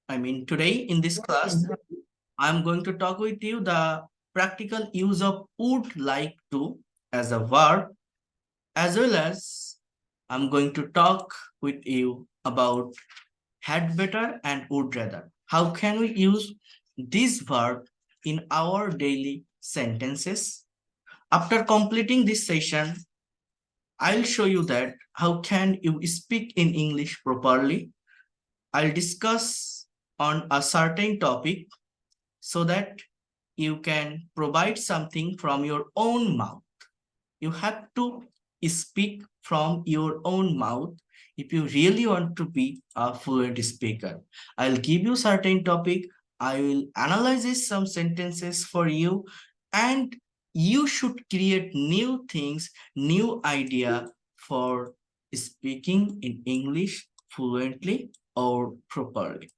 Today in this class, I'm going to talk with you the practical use of would like to as a verb, as well as I'm going to talk with you about had better and would rather. How can we use this verb in our daily sentences? After completing this session, I'll show you that how can you speak in English properly. I'll discuss on a certain topic so that you can provide something from your own mouth. You have to speak from your own mouth if you really want to be a fluent speaker. I'll give you certain topic. I will analyze some sentences for you, and you should create new things, new idea for speaking in English fluently or properly.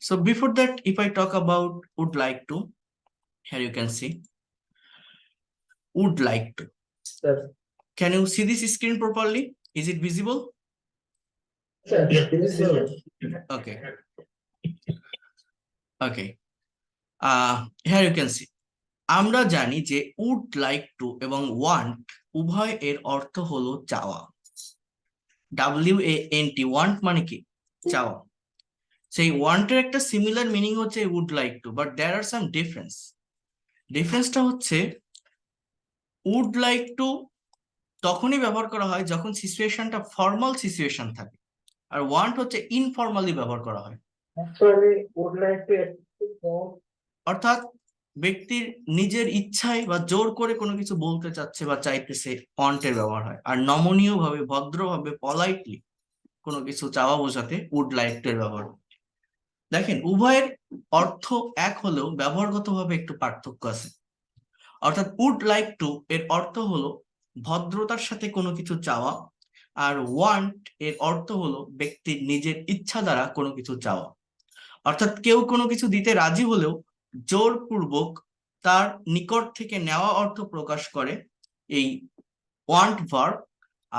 So before that, if I talk about would like to, here you can see would like to. Sir. Can you see this screen properly? Is it visible? Sir, visible. Okay. Okay. Here you can see. আমরা জানি যে would like to এবং want উভয় এর অর্থ হলো চাওয়া। WANT want মানে কি? চাওয়া। সেই want এর একটা সিমিলার মিনিং হচ্ছে would like to, but there are some difference. ডিফারেন্সটা হচ্ছে would like to তখনই ব্যবহার করা হয় যখন সিচুয়েশনটা ফর্মাল সিচুয়েশন থাকে, আর ওয়ান্ট হচ্ছে ইনফর্মালি ব্যবহার করা হয়। Actually, would like to explore. অর্থাৎ ব্যক্তির নিজের ইচ্ছায় বা জোর করে কোনো কিছু বলতে চাচ্ছে বা চাইতেছে, ওয়ান্টের ব্যবহার হয়। আর নমনীয় ভাবে, ভদ্রভাবে, পলাইটলি কোনো কিছু চাওয়া বোঝাতে উড লাইক টু এর ব্যবহার। দেখেন, উভয়ের অর্থ এক হলেও ব্যবহারগতভাবে একটু পার্থক্য আছে। অর্থাৎ উড লাইক টু এর অর্থ হলো ভদ্রতার সাথে কোনো কিছু চাওয়া, আর ওয়ান্ট এর অর্থ হলো ব্যক্তির নিজের ইচ্ছা দ্বারা কোনো কিছু চাওয়া। অর্থাৎ কেউ কোনো কিছু দিতে রাজি হলেও জোরপূর্বক তার নিকট থেকে নেওয়া অর্থ প্রকাশ করে এই ওয়ান্ট ভার্ব।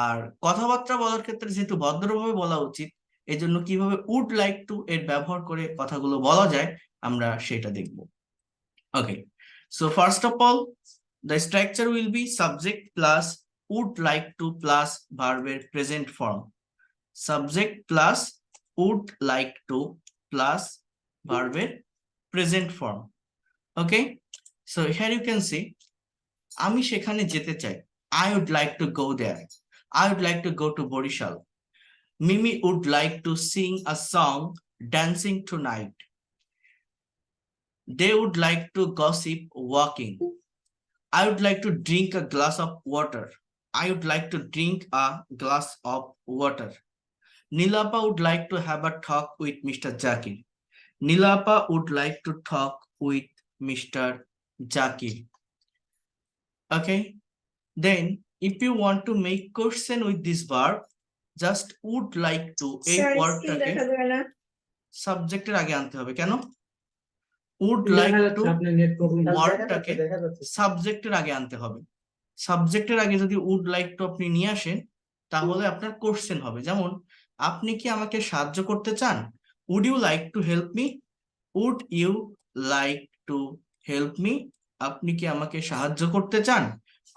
আর কথাবার্তা বলার ক্ষেত্রে যেহেতু ভদ্রভাবে বলা উচিত, এজন্য কিভাবে উড লাইক টু এর ব্যবহার করে কথাগুলো বলা যায় আমরা সেটা দেখব। Okay, so first of all the structure will be subject plus would like to plus verb present form. Subject plus would like to plus verb present form. Okay, so here you can see আমি সেখানে যেতে চাই, I would like to go there. I would like to go to Borishal. Mimi would like to sing a song dancing tonight. They would like to gossip walking. I would like to drink a glass of water. I would like to drink a glass of water. Nilapa would like to have a talk with Mr. Zakir. Nilapa would like to talk with Mr. Zakir. Okay. Then, if you want to make question with this verb, just would like to এই ওয়ার্ডটাকে সাবজেক্টের আগে আনতে হবে। কেন? would like to ওয়ার্ডটাকে সাবজেক্টের আগে আনতে হবে। সাবজেক্টের আগে যদি would like to আপনি নিয়ে আসেন, তাহলে আপনার কোশ্চেন হবে। যেমন, আপনি কি আমাকে সাহায্য করতে চান? would you like to help me? would you like to help me? আপনি কি আমাকে সাহায্য করতে চান?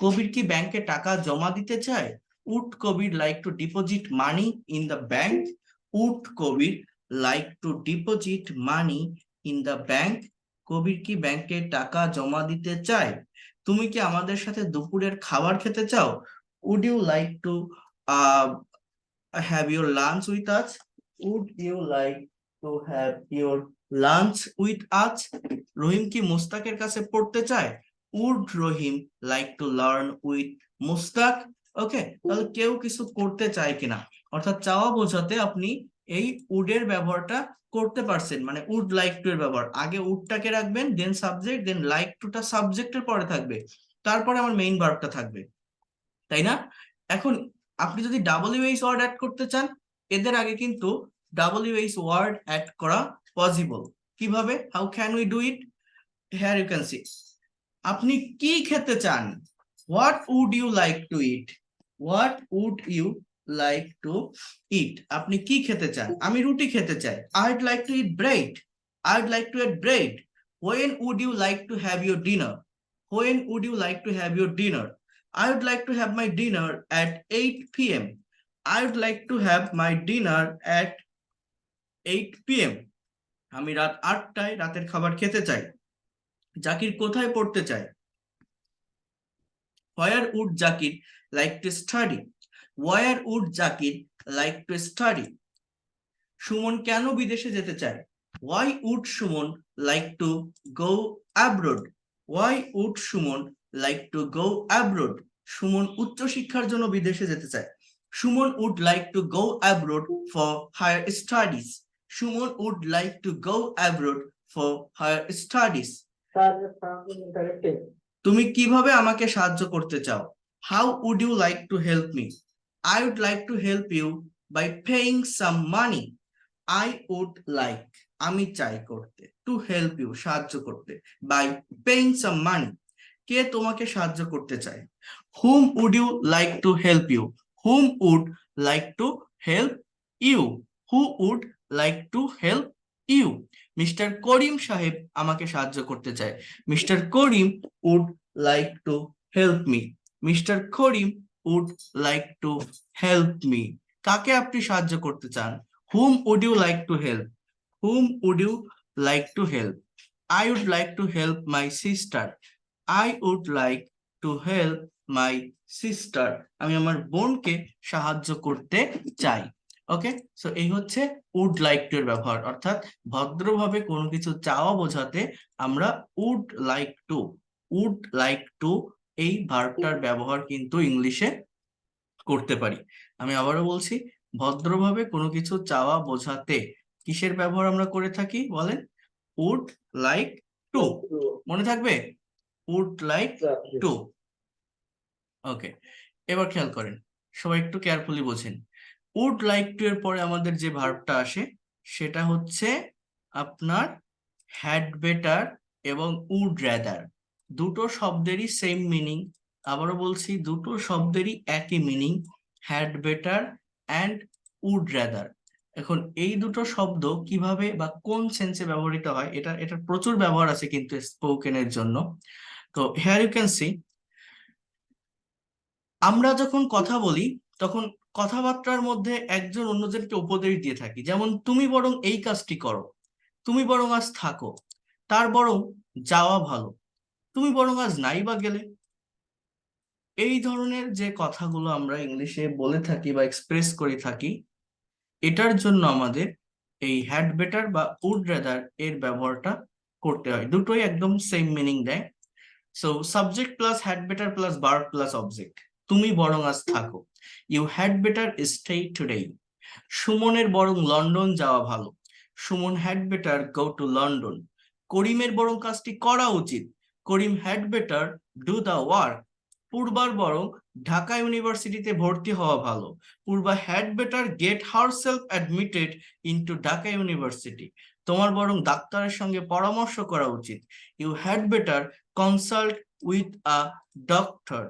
কবির কি ব্যাংকে টাকা জমা দিতে চায়? would Kabir like to deposit money in the bank? would Kabir like to deposit money in the bank? কবির কি ব্যাংকে টাকা জমা দিতে চায়? তুমি কি আমাদের সাথে দুপুরের খাবার খেতে চাও? would you like to have your lunch with us? would you like to have your lunch with us? রহিম কি মুস্তাকের কাছে পড়তে চায়? would Rahim like to learn with Mustaq? ওকে, তাহলে কেউ কিছু করতে চায় কিনা, অর্থাৎ চাওয়া বোঝাতে আপনি এই would এর ব্যবহারটা করতে পারছেন। মানে would like to এর ব্যবহার, আগে would-টাকে রাখবেন, দেন সাবজেক্ট, দেন like to-টা সাবজেক্টের পরে থাকবে, তারপরে আমার মেইন ভার্বটা থাকবে, তাই না? এখন আপনি যদি WH ওয়ার্ড অ্যাড করতে চান, এদের আগে কিন্তু WH ওয়ার্ড অ্যাড করা পসিবল। কিভাবে? How can we do it? Here you can see. আপনি কি খেতে চান? What would you like to eat? What would you like to eat, আপনি কি খেতে চান? আমি রুটি খেতে চাই। I'd like to eat bread, I'd like to eat bread. When would you like to have your dinner, when would you like to have your dinner. I would like to have my dinner at 8 p.m. I would like to have my dinner at 8 p.m. আমি রাত 8টায় রাতের খাবার খেতে চাই। জাকির কোথায় পড়তে চায়? Where would Zakir like to study? Where would Zakir like to study? Suman কেন বিদেশে যেতে চায়? Why would Suman like to go abroad? Why would Suman like to go abroad? Suman উচ্চশিক্ষার জন্য বিদেশে যেতে চায়। Suman would like to go abroad for higher studies. Suman would like to go abroad for higher studies. তুমি কিভাবে আমাকে সাহায্য করতে চাও? How would you like to help me? I would like to help you by paying some money. I would like, আমি চাই করতে, to help you, সাহায্য করতে, by paying some money. কে তোমাকে সাহায্য করতে চায়? Whom would you like to help you? Whom would like to help you? Who would like to help you? Mister Karim সাহেব আমাকে সাহায্য করতে চায়। Mister Karim would like to help me. Mister Karim would like to help me. কাকে আপনি সাহায্য করতে চান? Whom would you like to help? Whom would you like to help? I would like to help my sister. I would like to help my sister. আমি আমার বোনকে সাহায্য করতে চাই। ওকে, সো এই হচ্ছে উড লাইক টু এর ব্যবহার, অর্থাৎ ভদ্রভাবে কোনো কিছু চাওয়া বোঝাতে আমরা would like to, would like to এই ভার্বটার ব্যবহার কিন্তু ইংলিশে করতে পারি। আমি আবারও বলছি, ভদ্রভাবে কোনো কিছু চাওয়া বোঝাতে কিসের ব্যবহার আমরা করে থাকি বলেন? Would like to. মনে থাকবে? Would like two. ওকে, এবার খেয়াল করেন, সবাই একটু কেয়ারফুলি বোঝেন। উড লাইক টু এর পরে আমাদের যে ভার্বটা আসে সেটা হচ্ছে আপনার হ্যাড বেটার এবং উড র্যাদার। দুটো শব্দেরই সেম মিনিং। আবারও বলছি, দুটো শব্দেরই একই meaning, had better and would rather. এখন এই দুটো শব্দ কিভাবে বা কোন সেন্সে ব্যবহৃত হয়, এটার প্রচুর ব্যবহার আছে কিন্তু স্পোকেনের জন্য। তো হিয়ার ইউ ক্যান সি, আমরা যখন কথা বলি তখন কথাবার্তার মধ্যে একজন অন্যজনকে উপদেশ দিয়ে থাকি, যেমন তুমি বরং এই কাজটি করো, তুমি বরং আজ থাকো, তার বরং যাওয়া ভালো, তুমি বরং আজ নাই বা গেলে। এই ধরনের যে কথাগুলো আমরা ইংলিশে বলে থাকি বা এক্সপ্রেস করে থাকি, এটার জন্য আমাদের এই হ্যাড বেটার বা উড রাদার এর ব্যবহারটা করতে হয়। দুটোই একদম সেম মিনিং দেয়। So subject plus had better plus verb plus object. তুমি বরং আজ থাকো, you had better stay today. সুমনের বরং লন্ডন যাওয়া ভালো, Suman had better go to London. করিমের বরং কাজটি করা উচিত, Karim had better do the work. পূর্বার বরং ঢাকা ইউনিভার্সিটিতে ভর্তি হওয়া ভালো, Purba had better get herself admitted into Dhaka university. তোমার বরং ডাক্তারের সঙ্গে পরামর্শ করা উচিত, you had better consult with a doctor.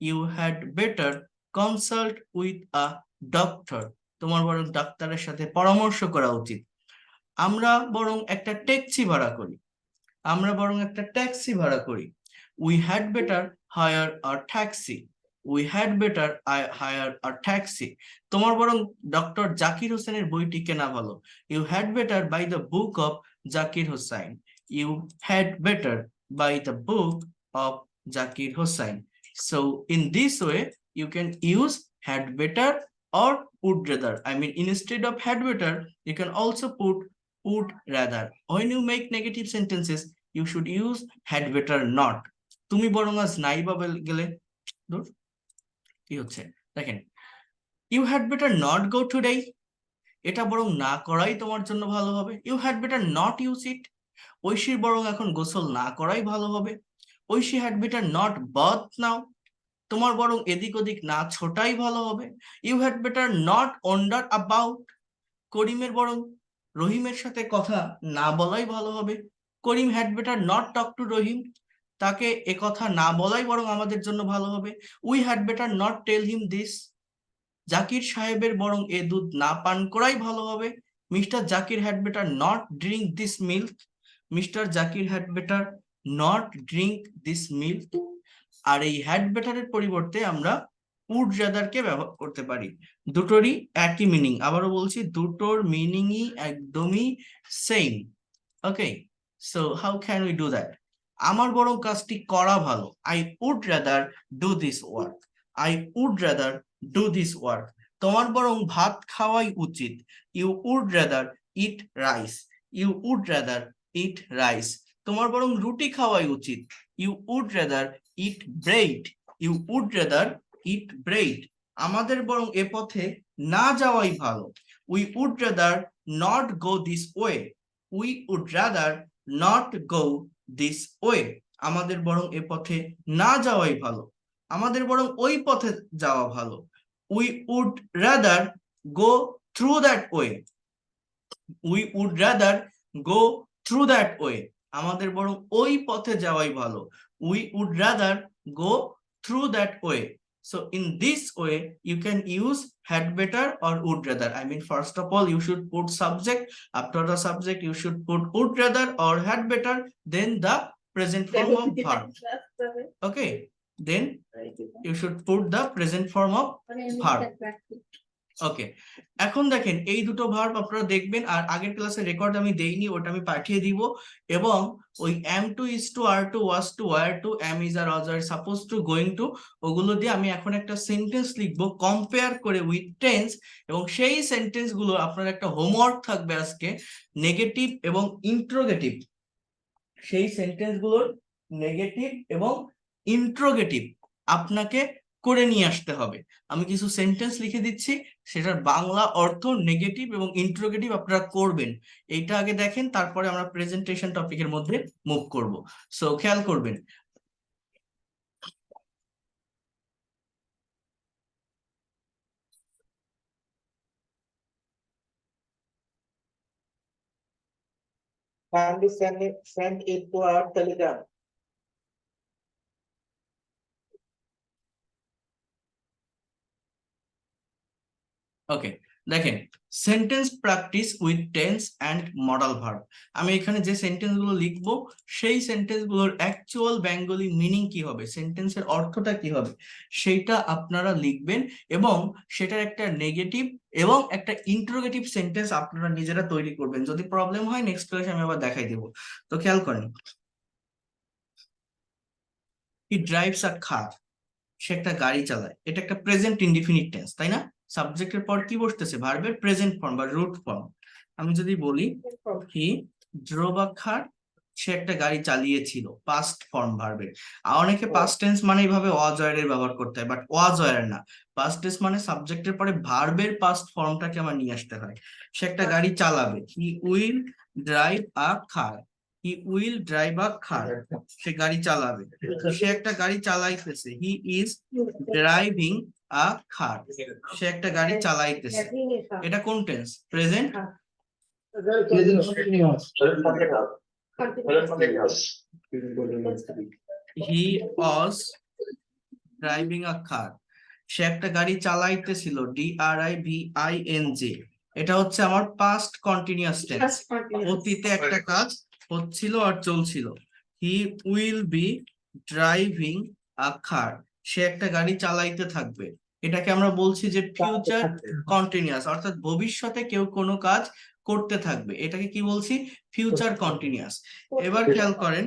You had better consult with a doctor. তোমার বরং ডাক্তারের সাথে পরামর্শ করা উচিত। আমরা বরং একটা ট্যাক্সি ভাড়া করি, আমরা বরং একটা ট্যাক্সি ভাড়া করি। We had better hire a taxi, we had better hire a taxi. তোমার বরং ডক্টর জাকির হোসেনের বইটি কেনা ভালো, you had better buy the book of Zakir Hossain. You had better buy the book of Zakir Hossain. So in this way you can use had better or would rather. I mean, instead of had better you can also put would rather. When you make negative sentences you should use had better not. তুমি বরং আজ নাই বা গেলে, ধুর, কি হচ্ছে দেখেন, you had better not go today, এটা বরং না করাই তোমার জন্য ভালো হবে। You had better not use it, ঐশীর বরং এখন গোসল না করাই ভালো হবে। Oishi had better not bath now, তোমার বরং এদিক ওদিক না ছোটাই ভালো হবে। You had better not wander about, করিমের বরং রহিমের সাথে কথা না বলাই ভালো হবে। Karim had better not talk to Rahim, তাকে একথা না বলাই বরং আমাদের জন্য ভালো হবে। We had better not tell him this, Zakir সাহেবের বরং এ দুধ না পান করাই ভালো হবে। Mister Zakir had better not drink this milk. Mister Zakir had better not drink this milk. আর এই হ্যাড বেটারের পরিবর্তে আমরা উড রাদারকে ব্যবহার করতে পারি। দুটোরই একই মিনিং, আবারও বলছি দুটোর মিনিংই একদমই same. Okay, so how can we do that? আমার বরং কাজটি করা ভালো। I would rather do this work. I would rather do this work. তোমার বরং ভাত খাওয়াই উচিত। You would rather eat rice. You would rather eat rice. তোমার বরং রুটি খাওয়াই উচিত। You would rather eat bread. You would rather eat bread. আমাদের বরং এ পথে না যাওয়াই ভালো। We would rather not go this way. We would rather not go this way. আমাদের বরং এ পথে না যাওয়াই ভালো। আমাদের বরং ওই পথে যাওয়া ভালো। We would rather go through that way. We would rather go through that way. আমাদের বরং ওই পথে যাওয়াই ভালো। We would rather go through that way. So in this way, you can use had better or would rather. I mean, first of all, you should put subject. After the subject, you should put would rather or had better. Then the present form of verb. Okay. Then you should put the present form of verb. ওকে, এখন দেখেন এই দুটো verb আপনারা দেখবেন, আর আগের ক্লাসের record আমি দেইনি, ওটা আমি পাঠিয়ে দিব। এবং ওই am to, is to, are to, was to, were to, am, is, are, was, are, supposed to, going to, ওগুলো দিয়ে আমি এখন একটা সেন্টেন্স লিখবো কম্পেয়ার করে উইথ টেন্স। এবং সেই সেন্টেন্স গুলো আপনার একটা হোমওয়ার্ক থাকবে আজকে, নেগেটিভ এবং ইন্ট্রোগেটিভ। সেই সেন্টেন্স গুলোর নেগেটিভ এবং ইন্ট্রোগেটিভ আপনাকে করে নিয়ে আসতে হবে। আমি কিছু সেন্টেন্স লিখে দিচ্ছি, সেটার বাংলা অর্থ নেগেটিভ এবং ইন্ট্রোগেটিভ আপনারা করবেন। এইটা আগে দেখেন, তারপরে আমরা প্রেজেন্টেশন টপিকের মধ্যে মুভ করব। সো খেয়াল করবেন। Kindly send it to our Telegram. ওকে, দেখেন sentence practice with tense and modal verb. আমি এখানে যে সেন্টেন্স গুলো লিখবো সেই সেন্টেন্স গুলোর অ্যাকচুয়াল বেঙ্গলি মিনিং কি হবে, সেন্টেন্সের অর্থটা কি হবে, সেইটা আপনারা লিখবেন। এবং সেটার একটা নেগেটিভ এবং একটা ইন্টারোগেটিভ সেন্টেন্স আপনারা নিজেরা তৈরি করবেন। যদি প্রবলেম হয় নেক্সট ক্লাসে আমি আবার দেখাই দেবো। তো খেয়াল করেন, হি ড্রাইভস আ কার। সে একটা গাড়ি চালায়। এটা একটা প্রেজেন্ট ইনডিফিনিট টেন্স, তাই না? সাবজেক্টের পর কি বসতেছে? ভার্বের প্রেজেন্ট ফর্ম বা রুট ফর্ম। আমি যদি বলি হি ড্রোভ আ কার, সে একটা গাড়ি চালিয়েছিল, পাস্ট ফর্ম ভার্বের। আর অনেকে পাস্ট টেন্স মানে এইভাবে ওয়াজ ওয়ার এর ব্যবহার করতে হয়, বাট ওয়াজ ওয়ার না। পাস্ট টেন্স মানে সাবজেক্টের পরে ভার্বের পাস্ট ফর্মটাকে আমার নিয়ে আসতে হয়। সে একটা গাড়ি চালাবে। He will drive a car. He will drive a car. সে গাড়ি চালাবে। সে একটা গাড়ি চালাইতেছে। He is driving a car. সে একটা গাড়ি চালাইতেছে। এটা কোন tense? Present. He was driving a car. সে একটা গাড়ি চালাইতেছিল। DRIVING। এটা হচ্ছে আমার পাস্ট কন্টিনিউয়াস টেন্স। অতীতে একটা কাজ হচ্ছিল আর চলছিল। He will be driving a car. সে একটা গাড়ি চালাইতে থাকবে। এটাকে আমরা বলছি যে ফিউচার কন্টিনিউয়াস, অর্থাৎ ভবিষ্যতে কেউ কোনো কাজ করতে থাকবে। এটাকে কি বলছি? Future continuous. এবার খেয়াল করেন,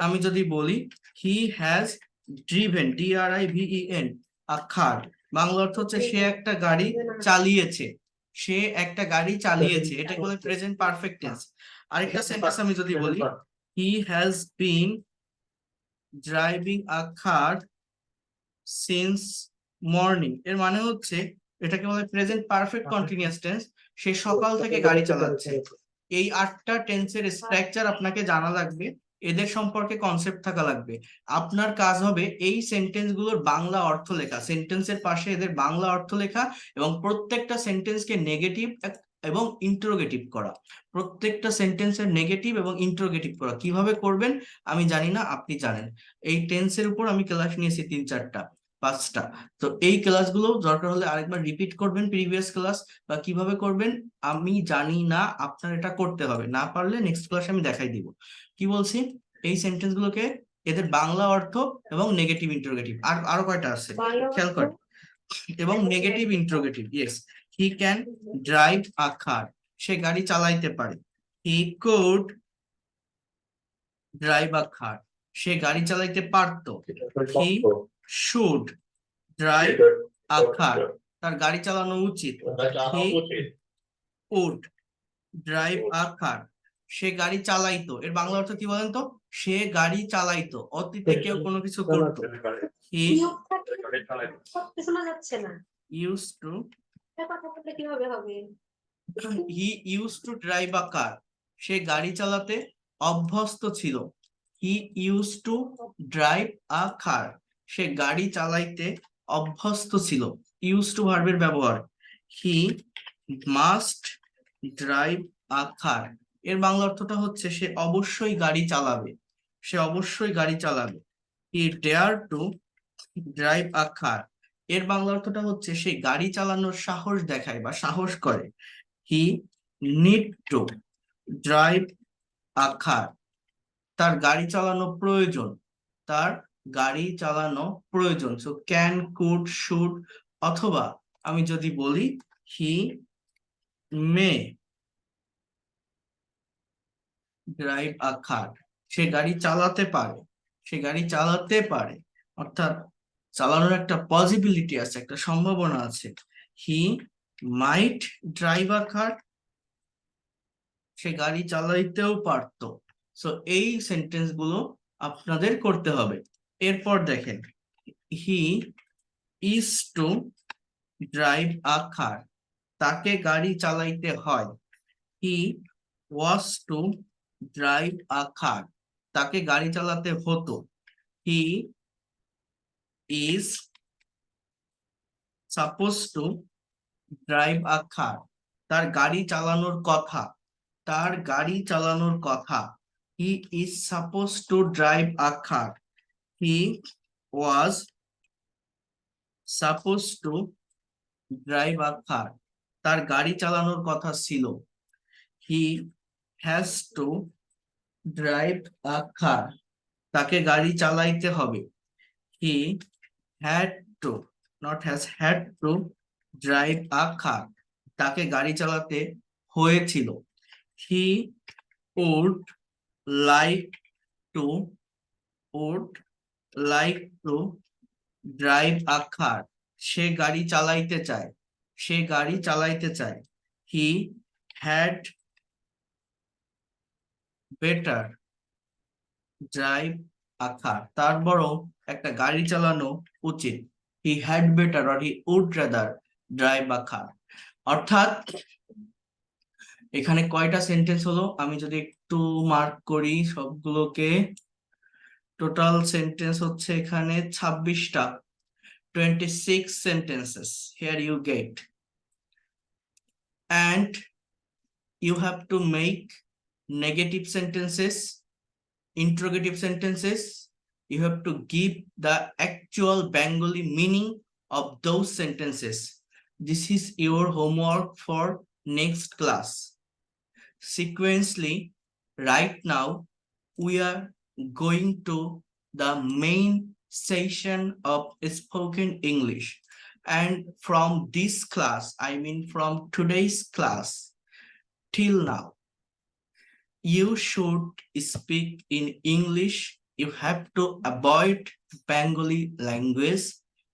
আমি যদি বলি হি হ্যাজ ড্রিভেন, DRIVEN আ কার, বাংলা অর্থ হচ্ছে সে একটা গাড়ি চালিয়েছে। সে একটা গাড়ি চালিয়েছে, এটাকে বলে প্রেজেন্ট পারফেক্ট টেন্স। আরেকটা সেন্টেন্স আমি যদি বলি he has been driving a car since morning, এর মানে হচ্ছে এটাকে বলে প্রেজেন্ট পারফেক্ট কন্টিনিউয়াস টেন্স। সে সকাল থেকে গাড়ি চালাচ্ছে। এই 8টা টেন্সের স্ট্রাকচার আপনাকে জানা লাগবে, এদের সম্পর্কে কনসেপ্ট থাকা লাগবে। আপনার কাজ হবে এই সেন্টেন্স গুলোর বাংলা অর্থ লেখা, সেন্টেন্সের পাশে এদের বাংলা অর্থ লেখা, এবং প্রত্যেকটা সেন্টেন্সকে নেগেটিভ এবং ইন্টারোগেটিভ করা। প্রত্যেকটা সেন্টেন্সের নেগেটিভ এবং ইন্টারোগেটিভ করা কিভাবে করবেন আমি জানি না, আপনি জানেন। এই টেন্সের উপর আমি ক্লাস নিয়েছি 3-4টা। 5টা। তো এই ক্লাসগুলো দরকার হলে আরেকবার রিপিট করবেন প্রিভিয়াস ক্লাস, বা কিভাবে করবেন আমি জানি না, আপনার এটা করতে হবে, না পারলে নেক্সট ক্লাসে আমি দেখাই দিব। কি বলছি, এই সেন্টেন্স গুলোকে এদের বাংলা অর্থ এবং নেগেটিভ ইন্টারোগেটিভ, আর আরো কয়টা আছে খেয়াল করেন, এবং negative interrogative. Yes, he can drive a car, সে গাড়ি চালাইতে পারে। He could drive a car, সে গাড়ি চালাইতে পারতো। He should drive a car, তার গাড়ি চালানো উচিত। He would drive a car, সে গাড়ি চালাইতো। এর বাংলা অর্থ কি বলেন তো? সে গাড়ি চালাইতো, অতীতে কেউ কোনো কিছু করতো। হি শোনা যাচ্ছে না, ইউজ টু, কথা বললে কিভাবে হবে? He use to drive a car, সে গাড়ি চালাতে অভ্যস্ত ছিল। He use to drive a car, সে গাড়ি চালাইতে অভ্যস্ত ছিল। ইউজ টু ভার্বের ব্যবহার। হি মাস্ট ড্রাইভ আ কার, এর বাংলা অর্থটা হচ্ছে সে অবশ্যই গাড়ি চালাবে, সে অবশ্যই গাড়ি চালাবে। হি ডেয়ার টু ড্রাইভ আ কার, এর বাংলা অর্থটা হচ্ছে সে গাড়ি চালানোর সাহস দেখায় বা সাহস করে। He need to drive a car, তার গাড়ি চালানো প্রয়োজন, তার গাড়ি চালানো প্রয়োজন। সো ক্যান, কুড, শুড, অথবা আমি যদি বলি হি মে ড্রাইভ আ কার, সে গাড়ি চালাতে পারে, সে গাড়ি চালাতে পারে, অর্থাৎ চালানোর একটা পসিবিলিটি আছে, একটা সম্ভাবনা আছে। হি মাইট ড্রাইভ আ কার, সে গাড়ি চালাইতেও পারতো। সো এই সেন্টেন্স গুলো আপনাদের করতে হবে। এরপর দেখেন, he is to drive a car, তাকে গাড়ি চালাইতে হয়। হি ওয়াজ টু ড্রাইভ আ কার, তাকে গাড়ি চালাতে হতো। He is suppose to drive a car, তার গাড়ি চালানোর কথা, তার গাড়ি চালানোর কথা। He is suppose to drive a car, he was suppose to drive a car, তার গাড়ি চালানোর কথা ছিল। He has to drive a car, তাকে গাড়ি চালাইতে হবে। He had to, not has, had to drive a car, তাকে গাড়ি চালাতে হয়েছিল। He would like to, would like to drive a car, সে গাড়ি চালাইতে চায়, সে গাড়ি চালাইতে চায়। He had better drive a car, তার বরং একটা গাড়ি চালানো উচিত। He had better or he would rather drive a car. অর্থাৎ এখানে কয়টা সেন্টেন্স হলো, আমি যদি একটু মার্ক করি সবগুলোকে, টোটাল সেন্টেন্স হচ্ছে এখানে 26টা, 26 sentences here you get, and you have to make negative sentences, interrogative sentences. You have to give the actual Bengali meaning of those sentences. This is your homework for next class. Sequentially, right now we are going to the main session of spoken English, and from this class, I mean from today's class till now, you should speak in English. You have to avoid Bengali language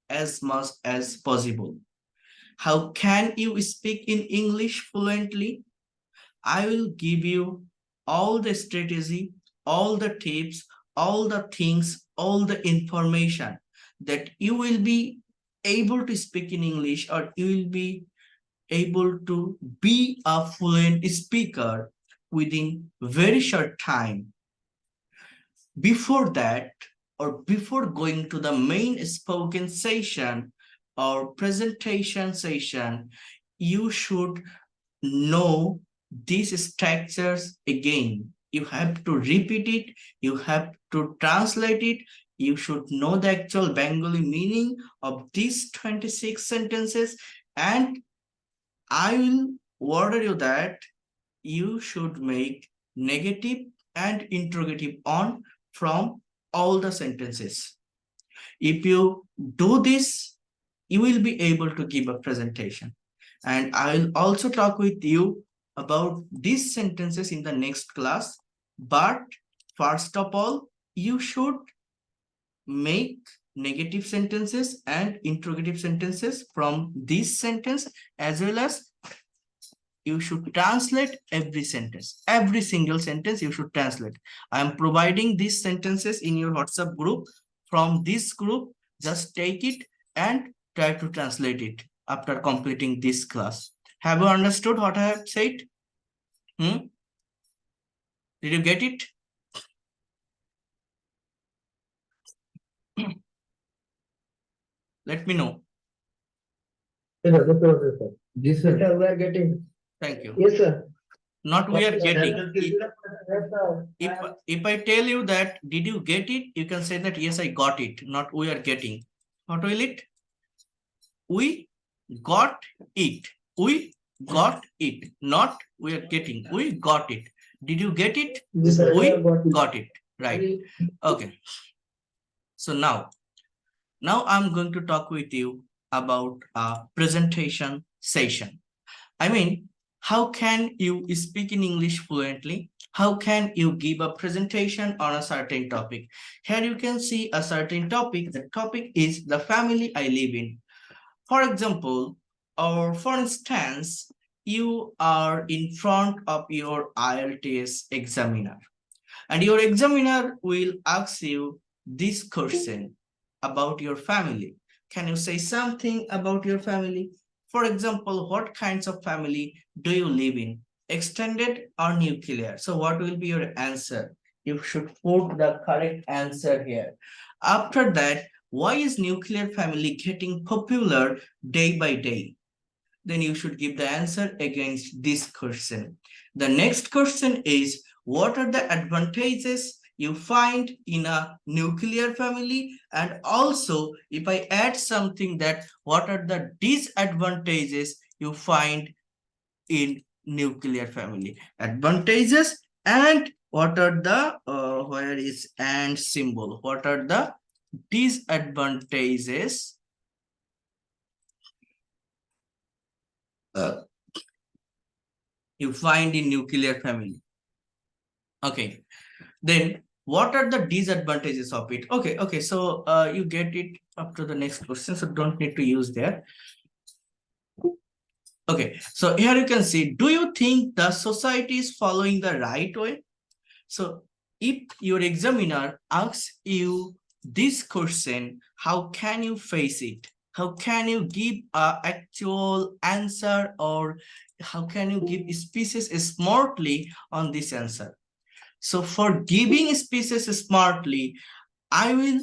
as much as possible. How can you speak in English fluently? I will give you all the strategy, all the tips, all the things, all the information that you will be able to speak in English, or you will be able to be a fluent speaker within very short time. Before that, or before going to the main spoken session or presentation session, you should know these structures again. You have to repeat it, you have to translate it, you should know the actual Bengali meaning of these 26 sentences, and I will order you that you should make negative and interrogative on from all the sentences. If you do this, you will be able to give a presentation. And I will also talk with you about these sentences in the next class. But first of all, you should make negative sentences and interrogative sentences from this sentence, as well as you should translate every sentence. Every single sentence you should translate. I am providing these sentences in your WhatsApp group. From this group, just take it and try to translate it after completing this class. Have you understood what I have said? Did you get it? Let me know. Yes, sir, we are getting. Thank you. Yes, sir. Not we are getting. Yes, sir. If I tell you that, did you get it? You can say that, yes, I got it. Not we are getting. What will it? We got it. We got it. Not we are getting. We got it. Did you get it? Yes, sir, We have got it. got it. Right. Okay. So now I'm going to talk with you about a presentation session. I mean, how can you speak in English fluently? How can you give a presentation on a certain topic? Here you can see a certain topic. The topic is the family I live in. For example, or for instance, you are in front of your IELTS examiner, and your examiner will ask you this question about your family. Can you say something about your family? For example, what kinds of family do you live in? Extended or nuclear? So what will be your answer? You should put the correct answer here. After that, why is nuclear family getting popular day by day? Then you should give the answer against this question. The next question is, what are the advantages you find in a nuclear family? And also, if I add something, that what are the disadvantages you find in nuclear family? Advantages, and what are the where is and symbol? What are the disadvantages you find in nuclear family? Okay, then what are the disadvantages of it? Okay, so you get it up to the next question, so don't need to use there. Okay, so here you can see, do you think the society is following the right way? So if your examiner asks you this question, how can you face it? How can you give an actual answer, or how can you give speeches smartly on this answer? So for giving speeches smartly, I will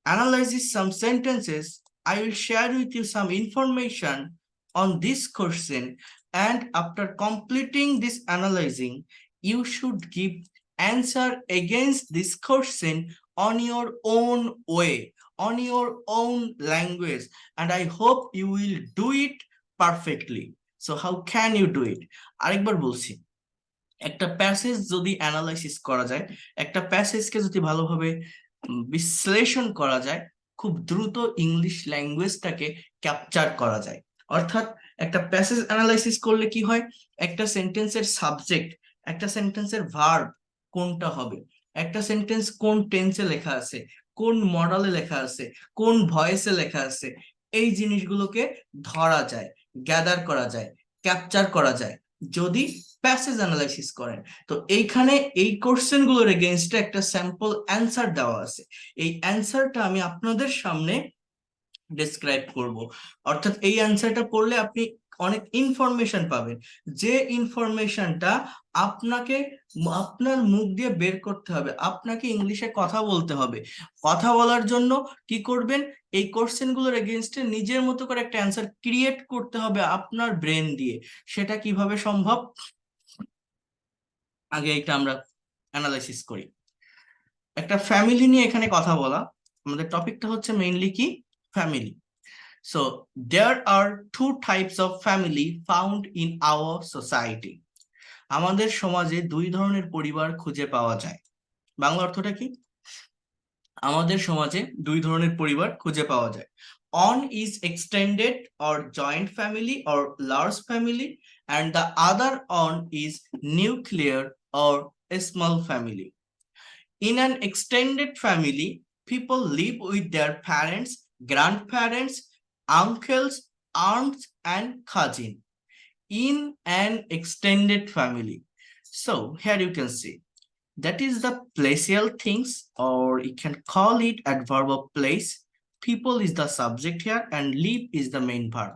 analyze some sentences. I will share with you some information on this question, and after completing this analyzing, you should give answer against this question on your own way, on your own language, and I hope you will do it perfectly. So how can you do it? আরেকবার বলছি, একটা passage যদি analysis করা যায়, একটা প্যাসেজকে যদি ভালোভাবে বিশ্লেষণ করা যায়, খুব দ্রুত ইংলিশ ল্যাঙ্গুয়েজটাকে ক্যাপচার করা যায়। অর্থাৎ একটা প্যাসেজ অ্যানালাইসিস করলে কি হয়, একটা সেন্টেন্সের সাবজেক্ট, একটা সেন্টেন্সের ভার্ব কোনটা হবে, একটা সেন্টেন্স কোন টেন্সে লেখা আছে, কোন মডেলে লেখা আছে, কোন ভয়েসে লেখা আছে, এই জিনিসগুলোকে ধরা যায়, গ্যাদার করা যায়, ক্যাপচার করা যায় যদি প্যাসেজ অ্যানালাইসিস করেন। তো এইখানে এই কোশ্চেন গুলোর এগেইনস্টে একটা স্যাম্পল অ্যান্সার দেওয়া আছে। এই অ্যান্সারটা আমি আপনাদের সামনে ডেসক্রাইব করব। অর্থাৎ এই অ্যান্সারটা পড়লে আপনি অনেক ইনফরমেশন পাবেন, যে ইনফরমেশনটা আপনাকে আপনার মুখ দিয়ে বের করতে হবে। আপনাকে ইংলিশে কথা বলতে হবে। কথা বলার জন্য কি করবেন, এই কোশ্চেন গুলোর এগেইনস্টে নিজের মতো করে একটা অ্যান্সার ক্রিয়েট করতে হবে আপনার ব্রেন দিয়ে। সেটা কিভাবে সম্ভব, আগে এটা আমরা অ্যানালাইসিস করি। একটা ফ্যামিলি নিয়ে এখানে কথা বলা, আমাদের টপিকটা হচ্ছে মেইনলি কি, family. So there are two types of family found in our society. আমাদের সমাজে দুই ধরনের পরিবার খুঁজে পাওয়া যায়। বাংলা অর্থটা কি? আমাদের সমাজে দুই ধরনের পরিবার খুঁজে পাওয়া যায়। One is extended or joint family or large family, and the other one is nuclear or a small family. In an extended family, people live with their parents, grandparents, uncles, aunts, and cousins. In an extended family. So here you can see that is the placeal things, or you can call it adverb of place. People is the subject here and live is the main verb.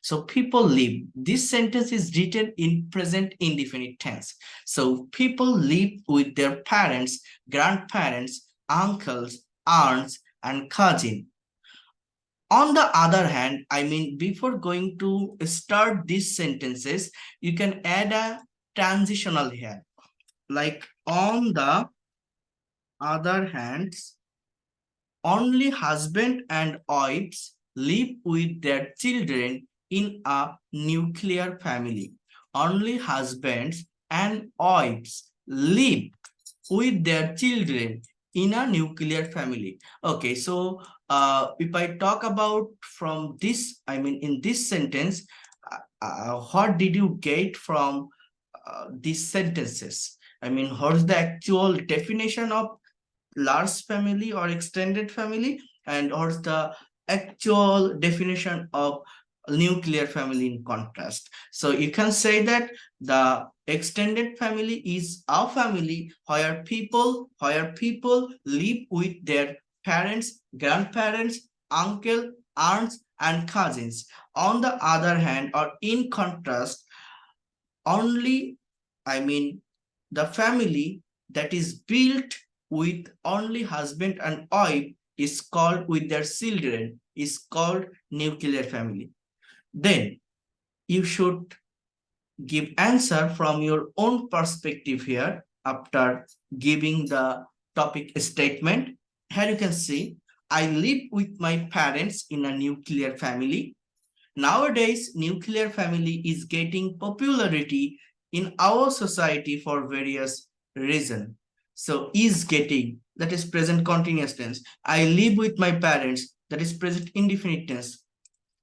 So people live, this sentence is written in present indefinite tense. So people live with their parents, grandparents, uncles, aunts, and cousin. On the other hand, I mean, before going to start these sentences, you can add a transitional here, like on the other hand, only husband and wives live with their children in a nuclear family. Only husbands and wives live with their children in a nuclear family. Okay, so if I talk about from this, I mean, in this sentence, what did you get from these sentences? I mean, what's the actual definition of large family or extended family, and what's the actual definition of nuclear family in contrast? So you can say that the extended family is a family where people live with their parents, grandparents, uncle, aunts, and cousins. On the other hand, or in contrast, only, I mean, the family that is built with only husband and wife is called with their children is called nuclear family. Then you should give answer from your own perspective here after giving the topic statement. Here you can see, I live with my parents in a nuclear family. Nowadays, nuclear family is getting popularity in our society for various reasons. So is getting, that is present continuous tense. I live with my parents, that is present indefinite tense.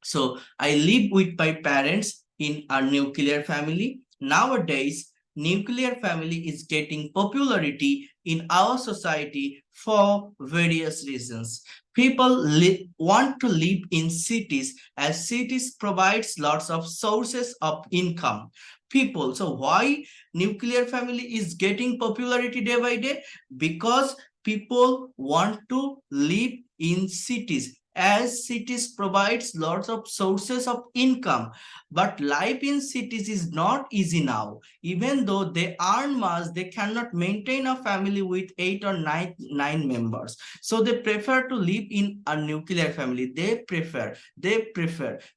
So I live with my parents in a nuclear family. Nowadays, nuclear family is getting popularity in our society for various reasons. People want to live in cities as cities provides lots of sources of income. People, so why nuclear family is getting popularity day by day? Because people want to live in cities as cities provides lots of sources of income, but life in cities is not easy now. Even though they earn much, they cannot maintain a family with 8 or 9 members, so they prefer to live in a nuclear family. They prefer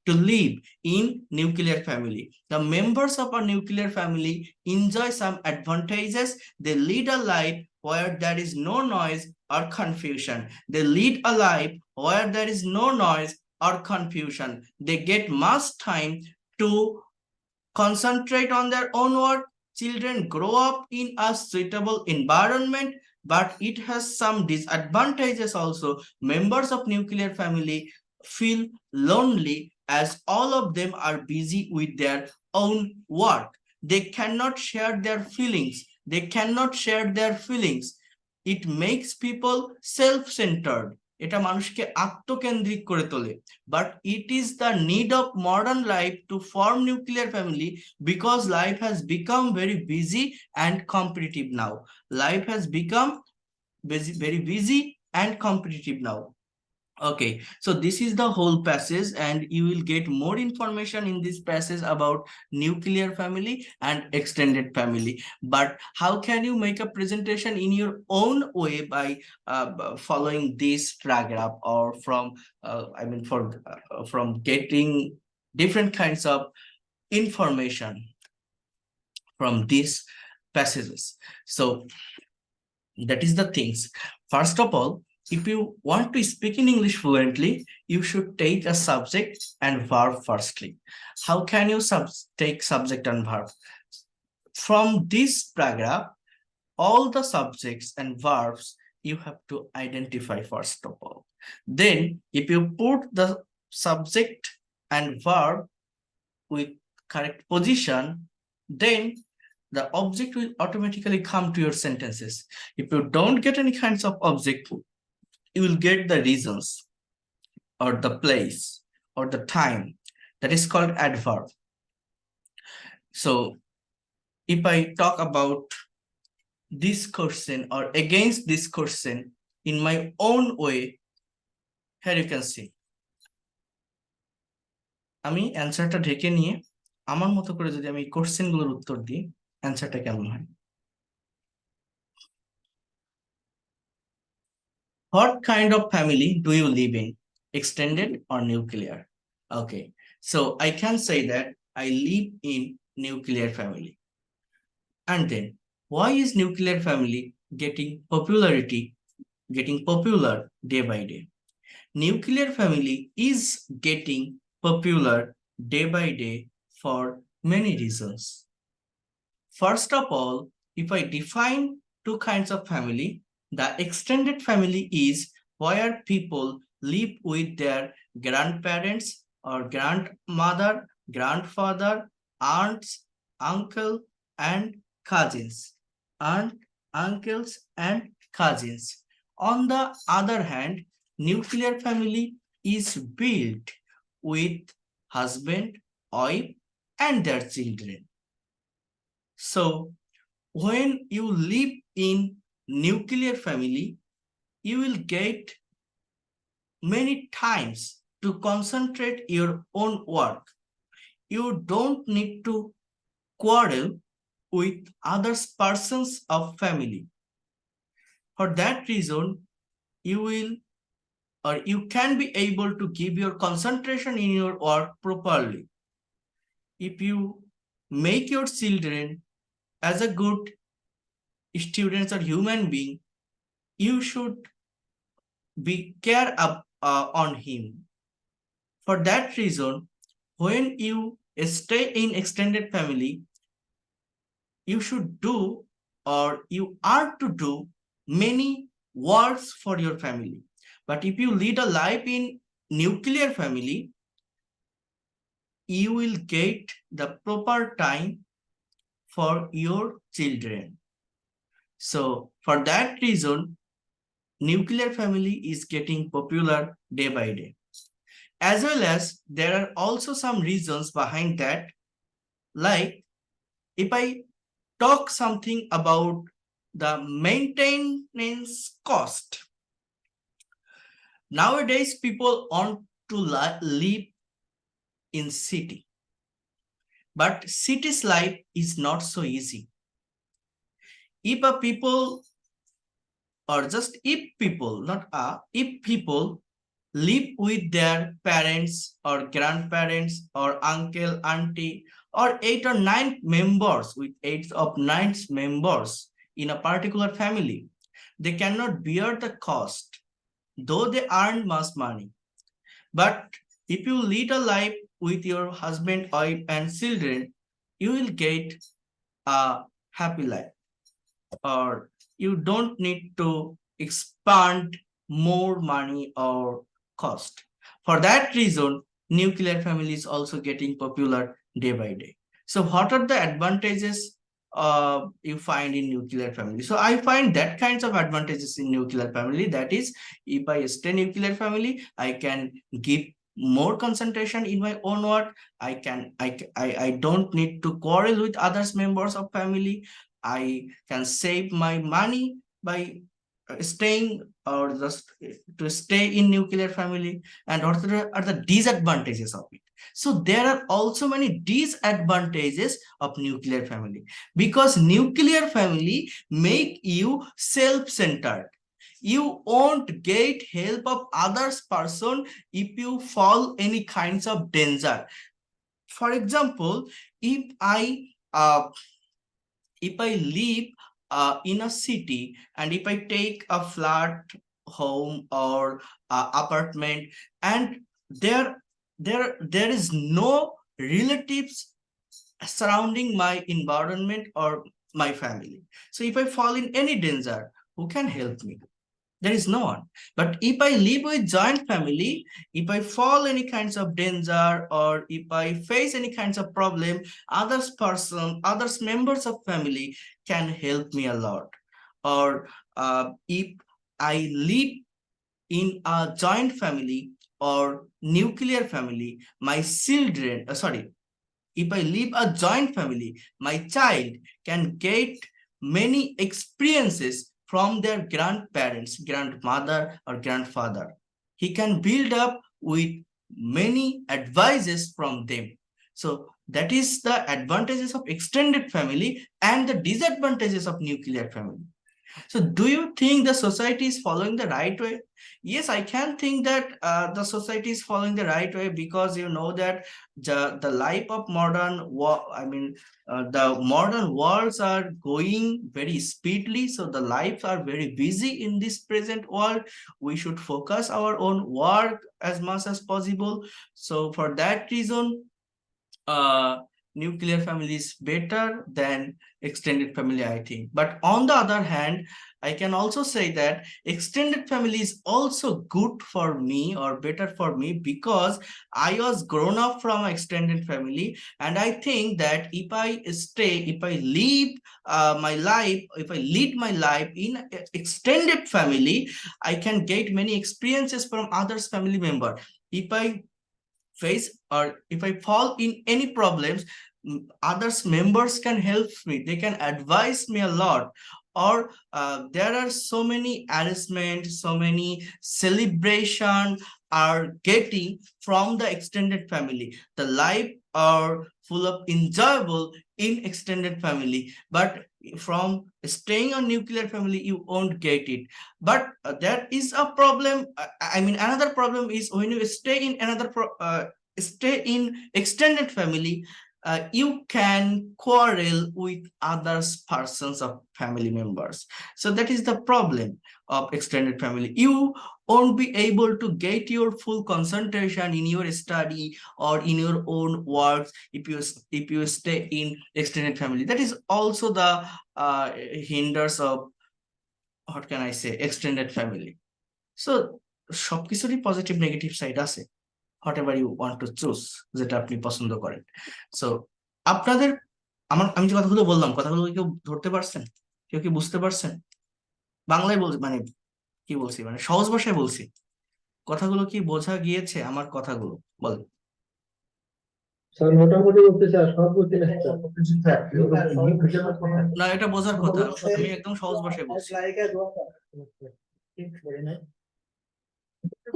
to live in nuclear family. The members of a nuclear family enjoy some advantages. They lead a life where there is no noise or confusion. They lead a life where there is no noise or confusion. They get much time to concentrate on their own work. Children grow up in a suitable environment, but it has some disadvantages also. Members of nuclear family feel lonely as all of them are busy with their own work. They cannot share their feelings. It makes people self-centered. এটা মানুষকে আত্মকেন্দ্রিক করে তোলে, but it is the need of modern life to form nuclear family because life has become very busy and competitive now. Life has become very busy and competitive now. Okay, so this is the whole passage, and you will get more information in this passage about nuclear family and extended family. But how can you make a presentation in your own way by following this paragraph, or from from getting different kinds of information from these passages? So That is the things. First of all, if you want to speak in English fluently, you should take a subject and verb firstly. How can you take subject and verb? From this paragraph, all the subjects and verbs you have to identify first of all. Then, if you put the subject and verb with correct position, then the object will automatically come to your sentences. If you don't get any kinds of object, you will get the reasons or the place or the time. That is called adverb. So if I talk about this question or against this question in my own way, here you can see. আমি অ্যান্সারটা ঢেকে নিয়ে আমার মতো করে যদি আমি কোশ্চেনগুলোর উত্তর দিই, অ্যান্সারটা কেমন হয়? What kind of family do you live in? Extended or nuclear? Okay, so I can say that I live in nuclear family. And then, why is nuclear family getting popular day by day? Nuclear family is getting popular day by day for many reasons. First of all, if I define two kinds of family, the extended family is where people live with their grandparents or grandmother, grandfather, aunts, uncle, and cousins. Aunt, uncles, and cousins. On the other hand, nuclear family is built with husband, wife, and their children. So when you live in nuclear family, you will get many times to concentrate your own work. You don't need to quarrel with other persons of family. For that reason, you will or you can be able to give your concentration in your work properly. If you make your children as a good students or human being, you should be care up on him. For that reason, when you stay in extended family, you should do or you are to do many works for your family. But if you lead a life in nuclear family, you will get the proper time for your children. So for that reason, nuclear family is getting popular day by day. As well as there are also some reasons behind that, like if I talk something about the maintenance cost. Nowadays, people want to live in city, but city's life is not so easy. If a people or just if people, not if people live with their parents or grandparents or uncle, auntie, or 8 or 9 members with 8 of 9 members in a particular family, they cannot bear the cost, though they earn much money. But if you lead a life with your husband, wife, and children, you will get a happy life, or you don't need to expand more money or cost. For that reason, nuclear family is also getting popular day by day. So what are the advantages you find in nuclear family? So I find that kinds of advantages in nuclear family. That is, if I stay nuclear family, I can give more concentration in my own work. I don't need to quarrel with others members of family. I can save my money by staying or just to stay in nuclear family. And what are the disadvantages of it? So there are also many disadvantages of nuclear family, because nuclear family make you self-centered. You won't get help of others person if you fall any kinds of danger. For example, if I live in a city, and if I take a flat home or apartment, and there is no relatives surrounding my environment or my family. So if I fall in any danger, who can help me? There is no one. But if I live with joint family, if I fall any kinds of danger or if I face any kinds of problem, others members of family can help me a lot. Or if I live in a joint family or nuclear family, my children, if I live a joint family, my child can get many experiences from their grandparents, grandmother or grandfather. He can build up with many advices from them. So that is the advantages of extended family and the disadvantages of nuclear family. So do you think the society is following the right way? Yes, I can think that the society is following the right way, because you know that the life of the modern worlds are going very speedily. So the lives are very busy in this present world. We should focus our own work as much as possible. So for that reason, uh, nuclear family is better than extended family, I think. But on the other hand, I can also say that extended family is also good for me or better for me, because I was grown up from an extended family, and I think that if I live my life, if I lead my life in extended family, I can get many experiences from others family member. If I face or if I fall in any problems, others members can help me, they can advise me a lot. Or there are so many arrangements, so many celebration are getting from the extended family. The life are full of enjoyable in extended family, but from staying on nuclear family you won't get it. But there is a problem. Another problem is when you stay in extended family, you can quarrel with others persons of family members. So that is the problem of extended family. You won't be able to get your full concentration in your study or in your own works if you stay in extended family. That is also the hinders of, what can I say, extended family. So সবকিছুরই positive negative side আছে, whatever you want to choose, যেটা আপনি পছন্দ করেন। So আপনাদের আমি যে কথাগুলো বললাম, কথাগুলো কেউ ধরতে পারছেন? কেউ কি বুঝতে পারছেন? বাংলায় বলছি, কি বলছি, সহজ ভাষায় বলছি, কথাগুলো কি বোঝা গিয়েছে আমার কথাগুলো? বলেন। স্যার মোটামুটি বলতে স্যার সব বুঝতে না, এটা বোঝার কথা, আমি একদম সহজ ভাষায় বলছি।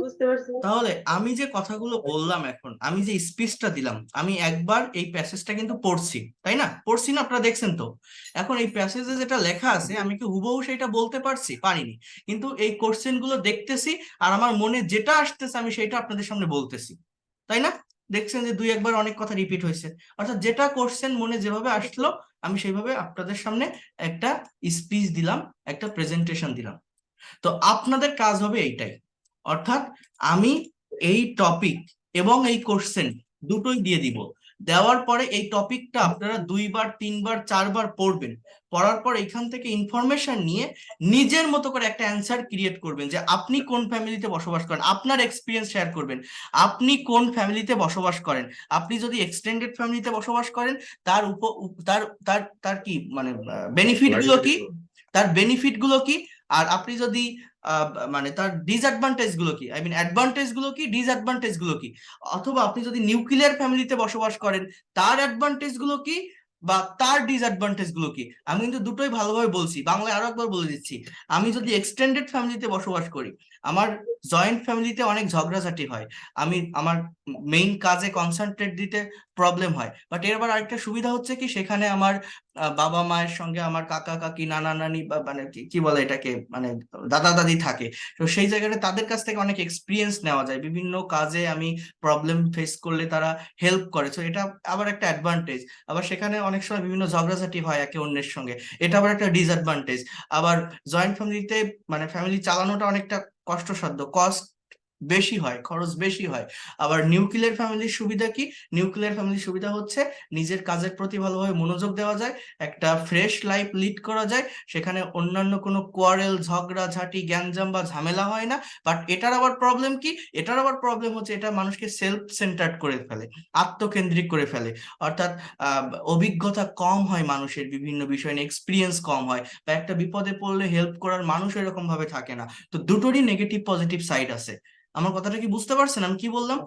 বুঝতে পারছি। তাহলে আমি যে কথাগুলো বললাম, এখন আমি যে স্পিচটা দিলাম, আমি একবার এই প্যাসেজটা কিন্তু পড়ছি, তাই না? পড়ছি না? আপনারা দেখছেন তো? এখন এই প্যাসেজে যেটা লেখা আছে আমি কি হুবহু সেটা বলতে পারিনি, কিন্তু এই কোশ্চেন গুলো দেখতেছি আর আমার মনে যেটা আসতেছে আমি সেটা আপনাদের সামনে বলতেছি, তাই না? দেখছেন যে দুই একবার অনেক কথা রিপিট হয়েছে, অর্থাৎ যেটা কোশ্চেন মনে যেভাবে আসলো আমি সেইভাবে আপনাদের সামনে একটা স্পিচ দিলাম, একটা প্রেজেন্টেশন দিলাম। তো আপনাদের কাজ হবে এইটাই, অর্থাৎ আমি এই টপিক এবং এই কোশ্চেন দুটোই দিয়ে দিব। দেওয়ার পরে এই টপিকটা আপনারা 2বার 3বার 4বার পড়বেন, পড়ার পর এখান থেকে ইনফরমেশন নিয়ে নিজের মতো করে একটা অ্যান্সার ক্রিয়েট করবেন, যে আপনি কোন ফ্যামিলিতে বসবাস করেন, আপনার এক্সপিরিয়েন্স শেয়ার করবেন, আপনি কোন ফ্যামিলিতে বসবাস করেন। আপনি যদি এক্সটেন্ডেড ফ্যামিলিতে বসবাস করেন, তার উপ তার তার তার কি বেনিফিট গুলো কি, তার বেনিফিট গুলো কি, আর আপনি যদি তার ডিসঅ্যাডভান্টেজ গুলো কি, অ্যাডভান্টেজ গুলো কি, ডিসঅ্যাডভান্টেজ গুলো কি, অথবা আপনি যদি নিউক্লিয়ার ফ্যামিলিতে বসবাস করেন তার অ্যাডভান্টেজ গুলো কি বা তার ডিসঅ্যাডভান্টেজ গুলো কি। আমি কিন্তু দুটোই ভালোভাবে বলছি, বাংলায় আরো একবার বলে দিচ্ছি। আমি যদি এক্সটেন্ডেড ফ্যামিলিতে বসবাস করি, আমার জয়েন্ট ফ্যামিলিতে অনেক ঝগড়াঝাটি হয়, আমি আমার মেইন কাজে কনসেন্ট্রেট দিতে প্রবলেম হয়। বাট এর আবার আরেকটা সুবিধা হচ্ছে কি, সেখানে আমার বাবা মায়ের সঙ্গে আমার কাকা কাকি নানা নানি বা মানে কি বলে এটাকে, মানে দাদা দাদি থাকে। তো সেই জায়গাটা তাদের কাছ থেকে অনেক এক্সপিরিয়েন্স নেওয়া যায়, বিভিন্ন কাজে আমি প্রবলেম ফেস করলে তারা হেল্প করে, তো এটা আবার একটা অ্যাডভান্টেজ। আবার সেখানে অনেক সময় বিভিন্ন ঝগড়াঝাটি হয় একে অন্যের সঙ্গে, এটা আবার একটা ডিসঅ্যাডভান্টেজ। আবার জয়েন্ট ফ্যামিলিতে মানে ফ্যামিলি চালানোটা অনেকটা কষ্টসাধ্য, কস্ট বেশি হয়, খরচ বেশি হয়। আবার নিউক্লিয়ার ফ্যামিলির সুবিধা কি, নিউক্লিয়ার ফ্যামিলির সুবিধা হচ্ছে নিজের কাজের প্রতি ভালোভাবে মনোযোগ দেওয়া যায়, একটা ফ্রেশ লাইফ লিড করা যায়, সেখানে অন্যান্য কোনো কোয়ারেল ঝগড়া ঝাঁটি গ্যাঞ্জাম বা ঝামেলা হয় না। বাট এটার আবার প্রবলেম কি, এটার আবার প্রবলেম হচ্ছে এটা মানুষকে সেলফ সেন্টার্ড করে ফেলে, আত্মকেন্দ্রিক করে ফেলে। অর্থাৎ আহ অভিজ্ঞতা কম হয় মানুষের, বিভিন্ন বিষয় নিয়ে এক্সপিরিয়েন্স কম হয়, বা একটা বিপদে পড়লে হেল্প করার মানুষ এরকম ভাবে থাকে না। তো দুটোরই নেগেটিভ পজিটিভ সাইড আছে। আমার কথাটা কি বুঝতে পারছেন আমি কি বললাম?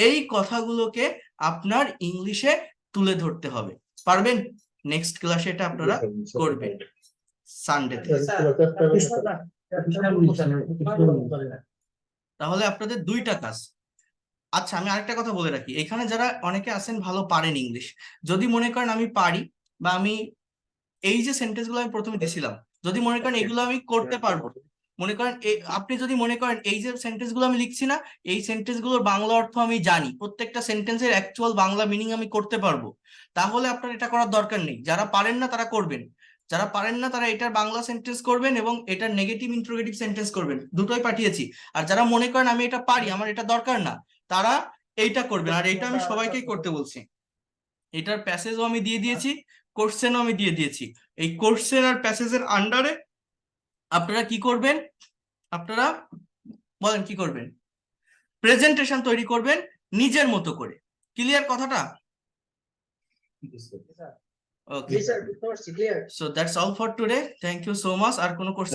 এই কথাগুলোকে আপনার ইংলিশে তুলে ধরতে হবে, পারবেন? নেক্সট ক্লাসে এটা আপনারা করবেন সানডেতে। তাহলে আপনাদের দুইটা কাজ। আচ্ছা, আমি আরেকটা কথা বলে রাখি, এখানে যারা অনেকে আছেন ভালো পারেন ইংলিশ, যদি মনে করেন আমি পারি, বা আমি এই যে সেন্টেন্স গুলো আমি প্রথমে দিছিলাম, যদি মনে করেন এগুলো আমি করতে পারবো, মনে করেন আপনি যদি মনে করেন এই যে সেন্টেন্স গুলো আমি লিখছি না, এই সেন্টেন্স গুলোর বাংলা অর্থ আমি জানি, প্রত্যেকটা সেন্টেন্সের অ্যাকচুয়াল বাংলা মিনিং আমি করতে পারবো, তাহলে আপনার এটা করার দরকার নেই। যারা পারেন না তারা করবেন, যারা পারেন না তারা এটার বাংলা সেন্টেন্স করবেন এবং এটার নেগেটিভ ইন্ট্রোগেটিভ সেন্টেন্স করবেন, দুটোই পাঠিয়েছি। আর যারা মনে করেন আমি এটা পারি, আমার এটা দরকার না, তারা এইটা করবেন। আর এটা আমি সবাইকেই করতে বলছি। এটার প্যাসেজও আমি দিয়ে দিয়েছি, কোশ্চেনও আমি দিয়ে দিয়েছি। এই কোশ্চেন আর প্যাসেজের আন্ডারে আপনারা কি করবেন, আপনারা বলেন কি করবেন? প্রেজেন্টেশন তৈরি করবেন নিজের মতো করে। ক্লিয়ার কথাটা? Okay, so that's all for today, thank you so much. আর কোনো কোশ্চেন